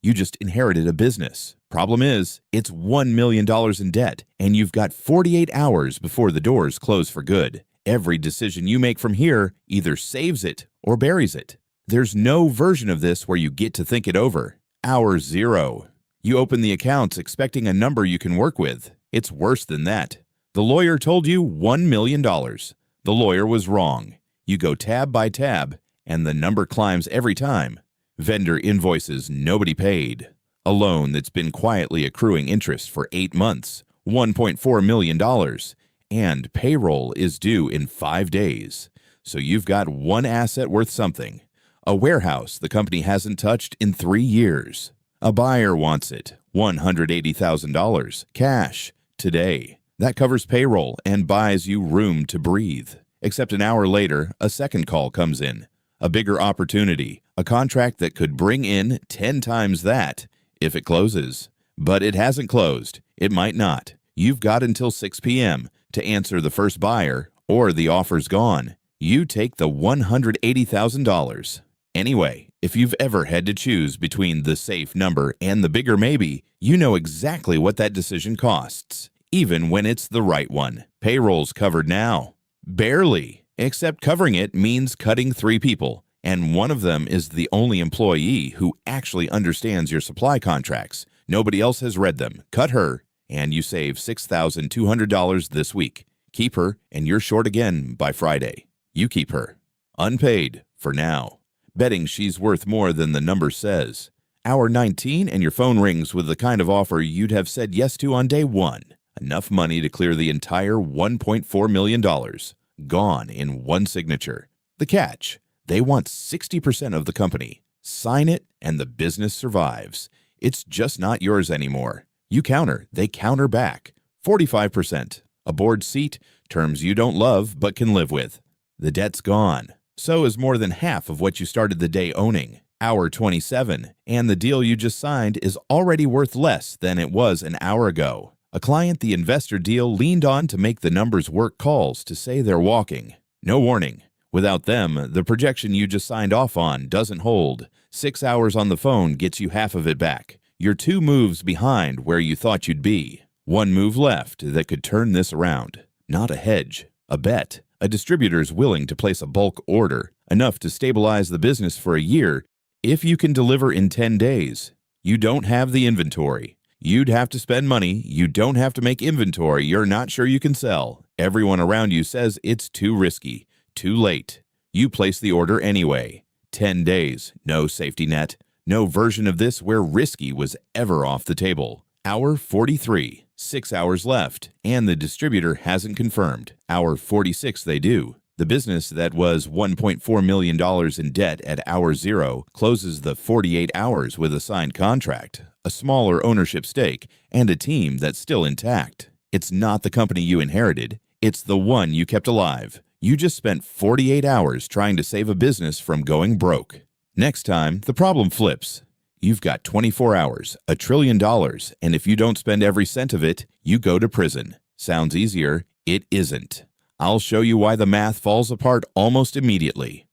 You just inherited a business. Problem is, it's $1 million in debt, and you've got 48 hours before the doors close for good. Every decision you make from here either saves it or buries it. There's no version of this where you get to think it over. Hour 0. You open the accounts expecting a number you can work with. It's worse than that. The lawyer told you $1 million. The lawyer was wrong. You go tab by tab, and the number climbs every time. Vendor invoices nobody paid. A loan that's been quietly accruing interest for 8 months, $1.4 million, and payroll is due in 5 days. So you've got one asset worth something. A warehouse the company hasn't touched in 3 years. A buyer wants it, $180,000, cash, today. That covers payroll and buys you room to breathe. Except an hour later, a second call comes in. A bigger opportunity, a contract that could bring in 10 times that if it closes. But it hasn't closed. It might not. You've got until 6 p.m. to answer the first buyer, or the offer's gone. You take the $180,000. Anyway, if you've ever had to choose between the safe number and the bigger maybe, you know exactly what that decision costs, even when it's the right one. Payroll's covered now. Barely, except covering it means cutting 3 people, and one of them is the only employee who actually understands your supply contracts. Nobody else has read them. Cut her, and you save $6,200 this week. Keep her, and you're short again by Friday. You keep her. Unpaid, for now. Betting she's worth more than the number says. Hour 19 and your phone rings with the kind of offer you'd have said yes to on day 1. Enough money to clear the entire $1.4 million. Gone in one signature. The catch, they want 60% of the company. Sign it and the business survives. It's just not yours anymore. You counter, they counter back. 45%. A board seat, terms you don't love but can live with. The debt's gone. So is more than half of what you started the day owning. Hour 27, and the deal you just signed is already worth less than it was an hour ago. A client the investor deal leaned on to make the numbers work calls to say they're walking. No warning. Without them, the projection you just signed off on doesn't hold. 6 hours on the phone gets you half of it back. You're 2 moves behind where you thought you'd be. 1 move left that could turn this around. Not a hedge, a bet. A distributor's willing to place a bulk order, enough to stabilize the business for a year, if you can deliver in 10 days. You don't have the inventory. You'd have to spend money. You don't have to make inventory you're not sure you can sell. Everyone around you says it's too risky, too late. You place the order anyway. 10 days, no safety net. No version of this where risky was ever off the table. Hour 43, 6 hours left, and the distributor hasn't confirmed. Hour 46 they do. The business that was $1.4 million in debt at hour 0 closes the 48 hours with a signed contract, a smaller ownership stake, and a team that's still intact. It's not the company you inherited. It's the one you kept alive. You just spent 48 hours trying to save a business from going broke. Next time, the problem flips. You've got 24 hours, $1 trillion, and if you don't spend every cent of it, you go to prison. Sounds easier? It isn't. I'll show you why the math falls apart almost immediately.